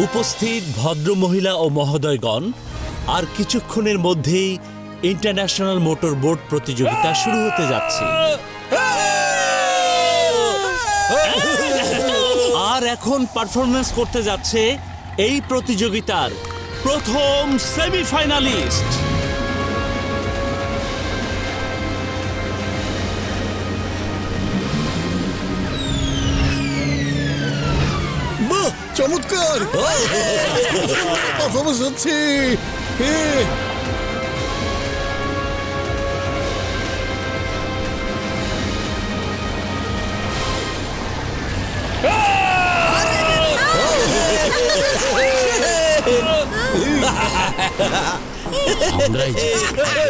উপস্থিত ভদ্রমহিলা ও মহোদয়গণ, আর কিছুক্ষণের মধ্যেই ইন্টারন্যাশনাল মোটর বোট প্রতিযোগিতা শুরু হতে যাচ্ছে। আর এখন পারফরমেন্স করতে যাচ্ছে এই প্রতিযোগিতার প্রথম সেমিফাইনালিস্ট। বাহ, চমৎকার পারফরমেন্স হচ্ছে।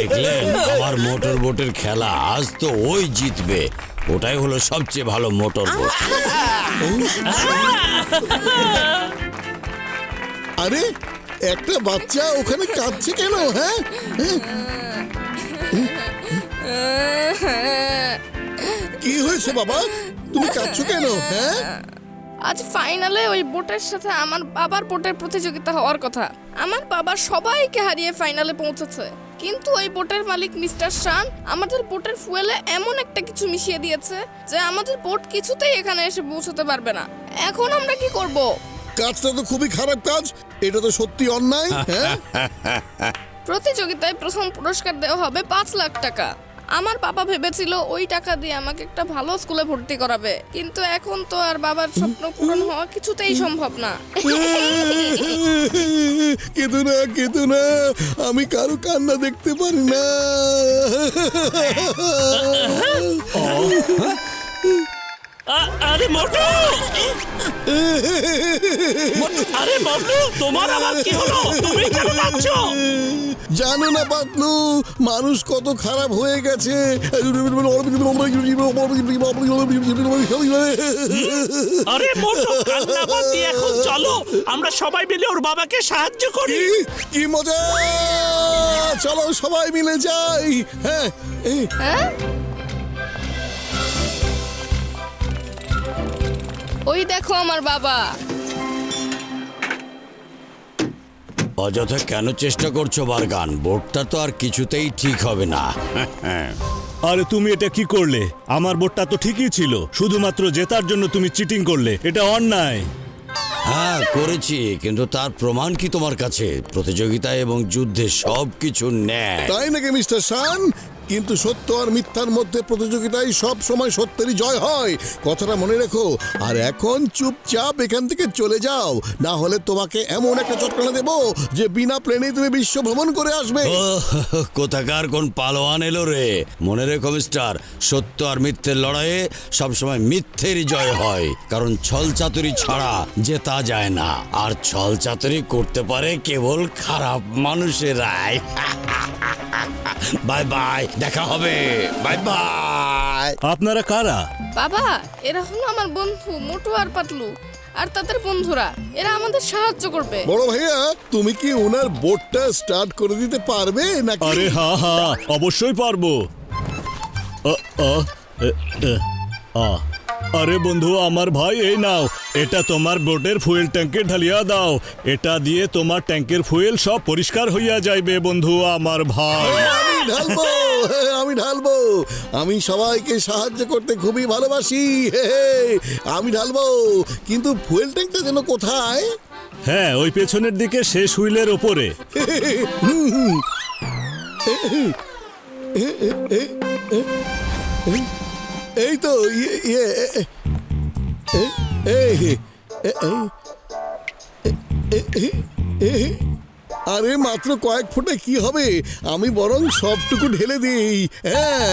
দেখলেন আমার মোটর বোটের খেলা, আজ তো ওই জিতবে। ওটাই হলো সবচেয়ে ভালো মোটর বোট। আরে একটা বাচ্চা ওখানে কাঁদছে কেন? হ্যাঁ, কি হয়েছে বাবা, তুমি কাঁদছো কেন? হ্যাঁ, আজ ফাইনালে ওই বোটের সাথে আমার বাবার বোটের প্রতিযোগিতা হওয়ার কথা। আমার বাবা সবাইকে হারিয়ে ফাইনালে পৌঁছেছে, কিন্তু ওই বোটের মালিক মিস্টার শান আমাদের বোটের ফুয়েলে এমন একটা কিছু মিশিয়ে দিয়েছে যে আমাদের বোট কিছুতেই এখানে এসে পৌঁছতে পারবে না। এখন আমরা কি করব? কাজটা তো খুবই খারাপ কাজ, এটা তো সত্যি অন্যায়। হ্যাঁ, প্রতিযোগিতায় প্রথম পুরস্কার দেওয়া হবে 5 লাখ টাকা। আমার বাবা ভেবেছিল ওই টাকা দিয়ে আমাকে একটা ভালো স্কুলে ভর্তি করাবে, কিন্তু এখন তো আর বাবার স্বপ্ন পূরণ হওয়া কিছুতেই সম্ভব না। কেঁদো না, কেঁদো না, আমি কারো কান্না দেখতে পারি না। আরে মোটু, আরে মোটু, তোমার আবার কি হলো? তুমি কেন কাঁদছো? জানো না পাতলু, মানুষ কত খারাপ হয়ে গেছে। আরে মোটু, কান্না বাদ দিয়ে এখন চলো আমরা সবাই মিলে ওর বাবাকে সাহায্য করি। কি মজা, চলো সবাই মিলে যাই। হ্যাঁ, হ্যাঁ? ওই দেখো আমার বাবা। অযথা কেন চেষ্টা করছো বারগান? বোটটা তো আর কিছুতেই ঠিক হবে না। আরে তুমি এটা কি করলে? আমার বোটটা তো ঠিকই ছিল, শুধুমাত্র জেতার জন্য তুমি চিটিং করলে। এটা অন্যায়। হ্যাঁ করেছি, কিন্তু তার প্রমাণ কি তোমার কাছে? প্রতিযোগিতায় এবং যুদ্ধে সবকিছু ন্যায়। তাই নাকি মিস্টার শান? কিন্তু সত্য আর মিথ্যার মধ্যে প্রতিযোগিতায় সব সময় সত্যেরই জয় হয়, কথাটা মনে রেখো। আর এখন চুপচাপ এখান থেকে চলে যাও, না হলে তোমাকে এমন একটা চটকানা দেবো যে বিনা প্লেনে তুমি বিশ্ব ভ্রমণ করে আসবে। কোথাকার কোন পালোয়ান এলো রে? মনে রেখো মিস্টার, সত্য আর মিথ্যের লড়াইয়ে সবসময় মিথ্যেরই জয় হয়, কারণ ছল চাতুরি ছাড়া জেতা যায় না, আর ছল চাতুরি করতে পারে কেবল খারাপ মানুষেরাই। বাই বাই, দেখা হবে, বাই বাই। আপনারা কারা? বাবা, এরা হলো আমার বন্ধু মোটু আর পাতলু, আর তাদের বন্ধুরা। এরা আমাদের সাহায্য করবে। বড় ভাইয়া, তুমি কি ওনার বোটটা স্টার্ট করে দিতে পারবে নাকি? আরে হ্যাঁ হ্যাঁ, অবশ্যই পারবো। আরে বন্ধু আমার ভাই, এই নাও, এটা তোমার বোটের ফুয়েল ট্যাঙ্কে ঢালিয়া দাও। এটা দিয়ে তোমার ট্যাঙ্কের ফুয়েল সব পরিষ্কার হইয়া যাইবে বন্ধু আমার ভাই। আমি ঢালবো, আমি ঢালবো। আমি সবাইকে সাহায্য করতে খুবই ভালোবাসি। আমি ঢালবো, কিন্তু ফুয়েল ট্যাঙ্কটা যেন কোথায়? হ্যাঁ, ওই পেছনের দিকে শেষ হুইলের ওপরে। এই তো, আরে মাত্র কয়েক ফোঁটা কি হবে, আমি বরং সবটুকু ঢেলে দিই। হ্যাঁ,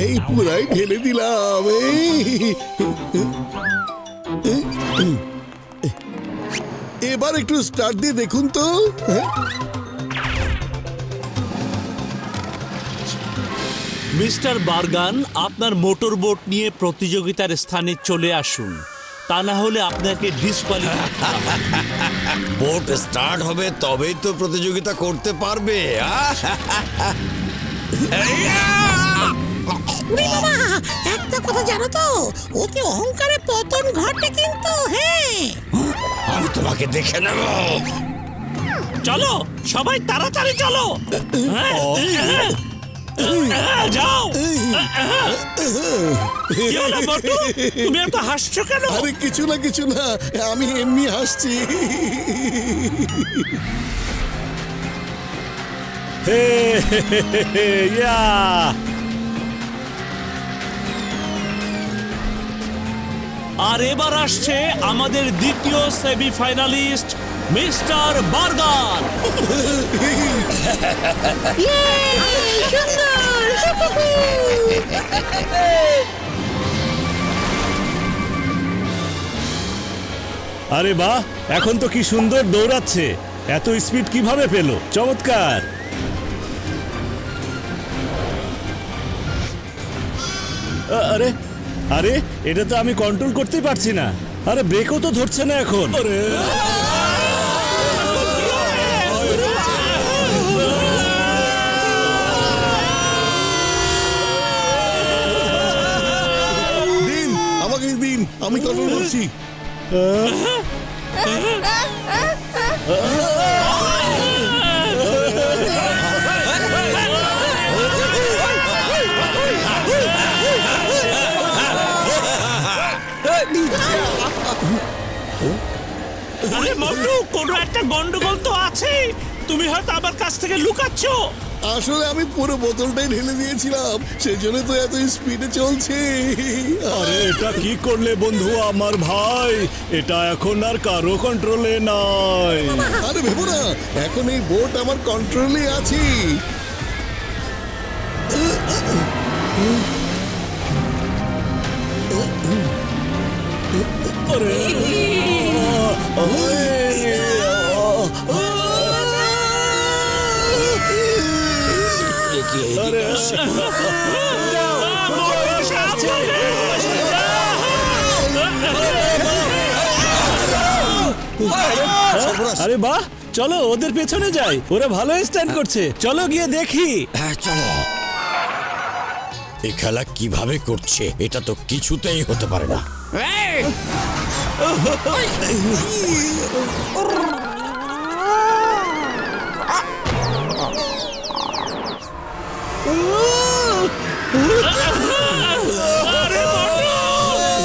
এই পুরাই ঢেলে দিলাম। এবার একটু স্টার্ট দিয়ে দেখুন তো। মিস্টার বারগান, আপনার মোটর বোট নিয়ে প্রতিযোগিতার স্থানে চলে আসুন, তা না হলে আপনাকে ডিসকোয়ালিফাই। বোট স্টার্ট হবে তবেই তো প্রতিযোগিতা করতে পারবে। বাবা, একটা কথা জানো তো, ওকে অহংকারে পতন ঘটে কিন্তু। হ্যাঁ, আমি তোমাকে দেখে নেব। চলো সবাই তাড়াতাড়ি চলো। যাও। কি হলো মোটু? তুমি এত হাসছো কেন? আরে কিছু না, আমি এমনি হাসছি। হে হে হে হে হে, ইয়া। আর এবার আসছে আমাদের দ্বিতীয় সেমিফাইনালিস্ট মিস্টার বার্গার। আরে বাহ, এখন তো কি সুন্দর দৌড়াচ্ছে। এত স্পিড কিভাবে পেল? চমৎকার। আরে আরে, এটা তো আমি কন্ট্রোল করতেই পারছি না। আরে ব্রেকও তো ধরছে না এখন। আরে দিন, আমাকে দিন, আমি কন্ট্রোল করছি। আরে মোটু, কোনো একটা গন্ডগোল তো আছে। তুমি হয়তো আমার কাছ থেকে লুকাচ্ছ। আসলে আমি পুরো বোতলটাই ঢেলে দিয়েছিলাম, সেই জন্য তো এত স্পিডে চলছে। আরে এটা কি করলে বন্ধু আমার ভাই? এটা এখন আর কারো কন্ট্রোলে নাই। আরে ভেবো না, এখন এই বোট আমার কন্ট্রোলে আছে। আরে বাহ, চলো ওদের পেছনে যাই। ওরা ভালো স্ট্যান্ড করছে, চলো গিয়ে দেখি। হ্যাঁ চলো। এই খেলা কিভাবে করছে এটা তো কিছুতেই হতে পারে না। আরে মোটু,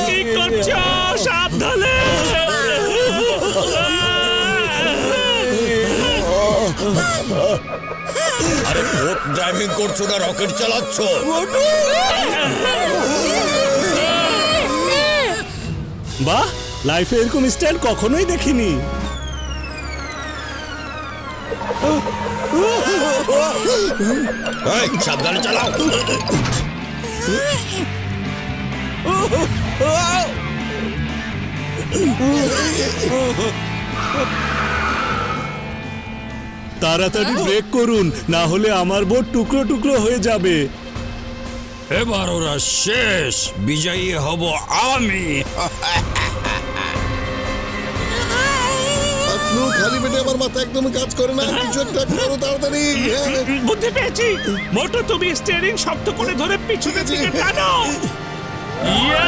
কি করছো? সাবধানে। আরে বোট ড্রাইভিং করছো না রকেট চালাচ্ছ? বাহ, লাইফে এরকম স্ট্যান্ড কখনোই দেখিনি। এই, সাবধানে চালাও। তাড়াতাড়ি ব্রেক করুন, না হলে আমার বোট টুকরো টুকরো হয়ে যাবে। এবার ওরা শেষ, বিজয়ী হব আমি। আপনিও খালি পেটে আমার মাথা একদম কাজ করে না, কিছু একটা করো তাড়াতাড়ি। বুদ্ধি পেয়েছি। মোটু, তুমি স্টিয়ারিং শক্ত করে ধরে পিছনের দিকে টানো। ইয়া!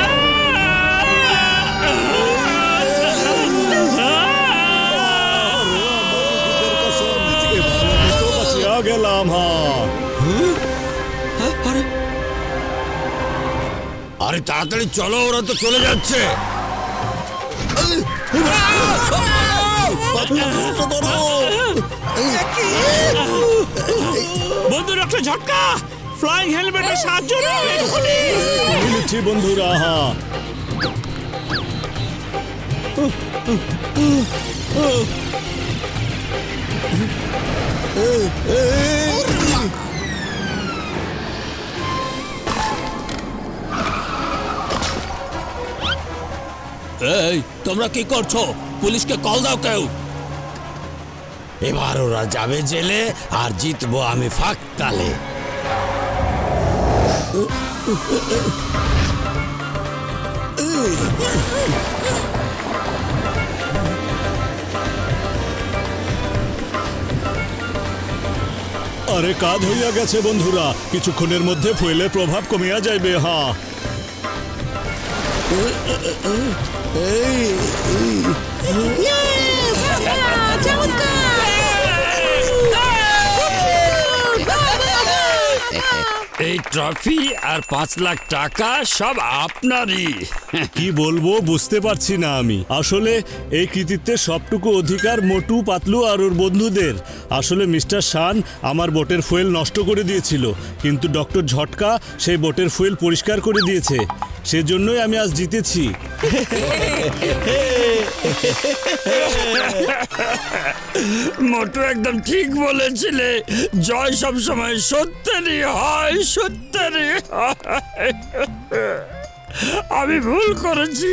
বাঁচিয়া গেলাম। আরে তাড়াতাড়ি চলো, ওরা তো চলে যাচ্ছে। বন্ধুর একটা ঝটকা, ফ্লাইং হেলমেটের সাহায্য নাও এক্ষুনি। মিলছি বন্ধুরা। এই, তোমরা কি করছো? পুলিশকে কল দাও কেউ। এবার ওরা যাবে জেলে আর জিতবো আমি ফাঁক তালে। আরে কাজ হইয়া গেছে বন্ধুরা, কিছুক্ষণের মধ্যে ফুয়েলের প্রভাব কমিয়া যাইবে। এই ট্রফি আর 5 লাখ টাকা সব আপনারই। কি বলবো বুঝতে পারছি না আমি। আসলে এই কৃতিত্বের সবটুকু অধিকার মোটু, পাতলু আর ওর বন্ধুদের। আসলে মিস্টার শান আমার বোটের ফুয়েল নষ্ট করে দিয়েছিল, কিন্তু ডক্টর ঝটকা সেই বোটের ফুয়েল পরিষ্কার করে দিয়েছে। সেজন্যই আমি আজ জিতেছি। মোটু একদম ঠিক বলেছিলে, জয় সব সময় সত্যেরই হয়, সত্যেরই হয়। আমি ভুল করেছি।